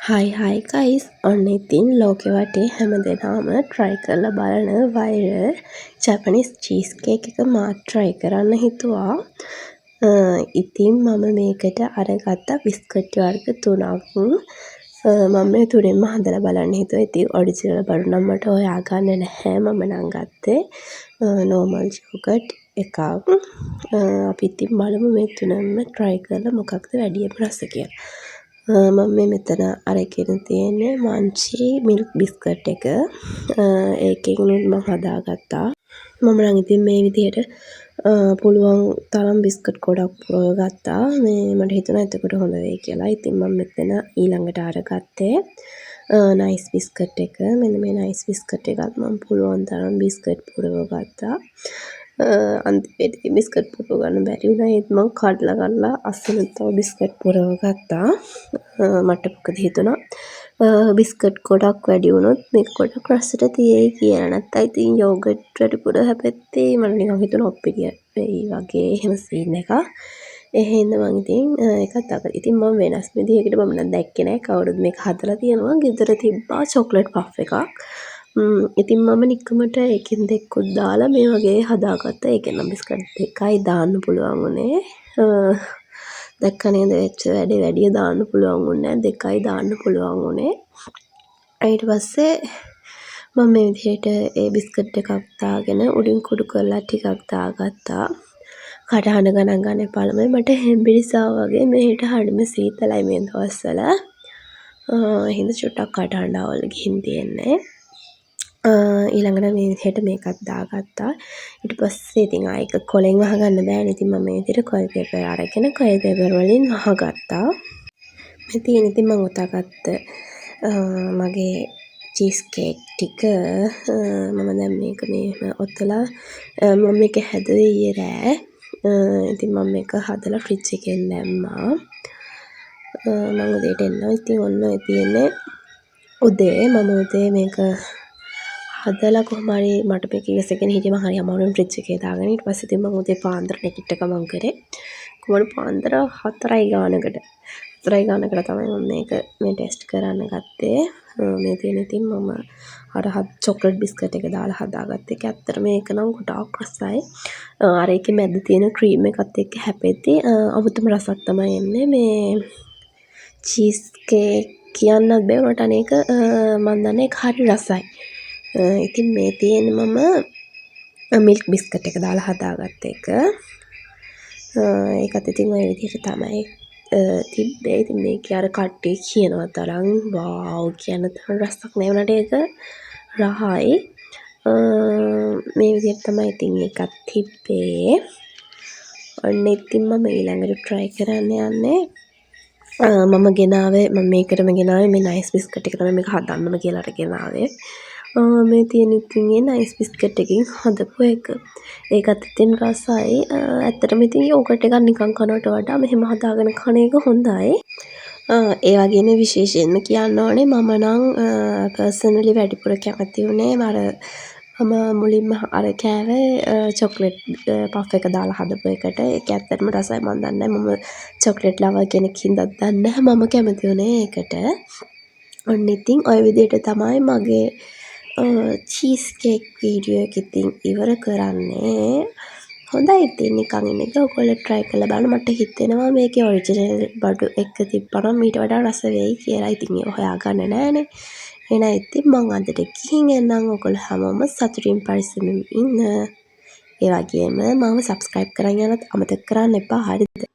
හයි guys ඔන්න ඉතින් ලෝකෙ වටේ හැමදෙනාම try කරලා බලන viral Japanese cheesecake එක මාත් try කරන්න හිතුවා. ඉතින් මම මේකට අරගත්ත බිස්කට් වර්ග 3ක්. මම මේ තුනෙන්ම හදලා බලන්න හිතුවා. ඉතින් ඔරිජිනල් බඩු නම් මට හොයාගන්න නැහැ. මම නම් ගත්තේ normal yogurt එකක්. අපි ඉතින් බලමු මේ තුනම try කරලා මොකක්ද වැඩිම රස කියලා. මම මෙතන අරගෙන තියෙන්නේ මන්චි මිල්ක් බිස්කට් එක. ඒකෙනුත් මම හදාගත්තා. මම නම් ඉතින් මේ විදිහට පුළුවන් තරම් බිස්කට් ගොඩක් පුරව ගත්තා. මට හිතුණා එතකොට හොඳ වෙයි කියලා. ඉතින් මම මෙතන ඊළඟට අරගත්තේ නයිස් බිස්කට් එක. මෙන්න මේ නයිස් බිස්කට් එකත් මම පුළුවන් තරම් බිස්කට් පුරව ගත්තා. අන්තිමේදී බිස්කට් පුරව ගන්න බැරි වුණා. ඒත් මම කඩලා අස්සෙන් තව බිස්කට් පුරව ගත්තා. මට මොකද හිතුණා බිස්කට් ගොඩක් වැඩි වුණොත් මේක ගොඩක් රසට තියෙයි කියලා. නැත්නම් ඉතින් යෝගට් වැඩිපුර හැපෙද්දී මට නිකන් හිතුණා ඔප්පිරිය වෙයි වගේ එහෙම සීන් එකක්. ඒ හින්දා මම ඉතින් ඒකත් අකල්. ඉතින් මම වෙනස් විදිහකට මම නම් දැක්කේ නැහැ කවුරුත් මේක හදලා තියෙනවා. ගෙදර තිබ්බා චොක්ලට් පෆ් එකක්. ඉතින් මම නිකමට ඒකෙන් දෙකකුත් දාලා මේ වගේ හදාගත්තා. ඒකෙන් නම් බිස්කට් දෙකයි දාන්න පුළුවන් උනේ. දැක්ක නේද වෙච්ච වැඩේ වැඩිය දාන්න පුළුවන් වුණේ නැහැ. දෙකයි දාන්න පුළුවන් වුණේ. ඊට පස්සේ මම මේ විදිහට ඒ බිස්කට් එකක් දාගෙන උඩින් කුඩු කරලා ටිකක් දාගත්තා. කටහඬ ගණන් ගන්න පළමුව මට හෙම්බිරිසාව වගේ මෙහෙට හරිම සීතලයි මේ දවස්වල. හිඳ චුට්ටක් කටහඬ අවුල් ගිහින් තියෙන්නේ. ඊළඟට මේ විදිහට මේකත් දාගත්තා. ඊට පස්සේ ඉතින් ආයෙක කොලෙන් වහගන්න බෑනේ. ඉතින් මම මේ විදිහට කොයිල් පේපර් අරගෙන කොයිල් පේපර් වලින් වහගත්තා. ඉතින් මම උතාගත්ත මගේ චීස් කේක් ටික මම දැන් මේක මෙහෙම ඔතලා මම මේක හැදුවේ ඊයේ රෑ. ඉතින් මම මේක හදලා ෆ්‍රිජ් එකෙන් දැම්මා. මම උදේට එන්නවා. ඉතින් ඔන්න ඔය තියෙන්නේ උදේ මම උදේ මේක හදලා කොහොම හරි මට මේක ඉවසගෙන හිටියම හරි අමාරුවෙන් ෆ්‍රිජ් එකේ දාගෙන ඊට පස්සේ ඉතින් මම උදේ පාන්දර නැගිට ගමන් කරේ. කොහොමද පාන්දර 4යි ගානකට. 4යි ගානකට තමයි මම මේක මේ ටෙස්ට් කරන්න ගත්තේ. මේ තියෙන ඉතින් මම අර චොක්ලට් බිස්කට් එක දාලා හදාගත්ත එක. ඇත්තට මේක නම් ගොඩාක් රසයි. අර ඒකේ මැද තියෙන ක්‍රීම් එකත් එක්ක හැපෙද්දී අමුතුම රසක් තමයි එන්නේ. මේ චීස් කේක් කියන්නත් බෑ මට අනේක මම දන්නේ ඒක හරි රසයි. ඉතින් මේ තියෙන මම මිල්ක් බිස්කට් එක දාලා හදාගත්ත එක. ඒකත් ඉතින් ඔය විදිහට තමයි තිබ්බේ. ඉතින් මේකේ අර කට්ටිය කියනවා තරම් වව් කියන තරම් රසක් නෑ වුණාට ඒක රහයි. මේ විදිහට තමයි ඉතින් ඒකත් තිබ්බේ. ඔන්න ඉතින් මම ඊළඟට try කරන්න යන්නේ මම ගෙනාවේ මම මේකටම ගෙනාවේ මේ නයිස් බිස්කට් එක තමයි මේක හදන්නම කියලා අර ගෙනාවේ. මේ තියෙන ඉතින් ඒ නයිස් බිස්කට් එකකින් හදපු එක. ඒකත් ඉතින් රසයි. ඇත්තටම ඉතින් යෝගට් එකක් නිකන් කනවට වඩා මෙහෙම හදාගෙන කන එක හොඳයි. ඒ වගේම විශේෂයෙන්ම කියන්න ඕනේ මම නම් පර්සනලි වැඩිපුර කැමති වුණේ මම මුලින්ම අර කෑවේ චොක්ලට් පෆ් එක දාලා හදපු එකට. ඒක ඇත්තටම රසයි. මම දන්නේ මම චොක්ලට් ලවර් කෙනෙක් හින්දාත් දන්නේ නැහැ මම කැමති වුණේ ඒකට. ඔන්න ඉතින් ඔය විදිහට තමයි මගේ චීස් කේක් වීඩියෝ එක ඉතින් ඉවර කරන්නේ. හොඳයි ඉතින් නිකන් ඉන්න එක ඔයගොල්ලෝ try කරලා බලන්න. මට හිතෙනවා මේකේ ඔරිජිනල් බඩු එක තිබ්බනම් ඊට වඩා රස වෙයි කියලා. ඉතින් ඒක හොයාගන්න නෑනේ. එහෙනම් ඉතින් මම අදට ගිහින් එන්නම්. ඔයගොල්ලෝ හැමෝම සතුටින් පරිස්සමින් ඉන්න. ඒ වගේම මම subscribe කරන් යන්නත් අමතක කරන්න එපා. හරිද?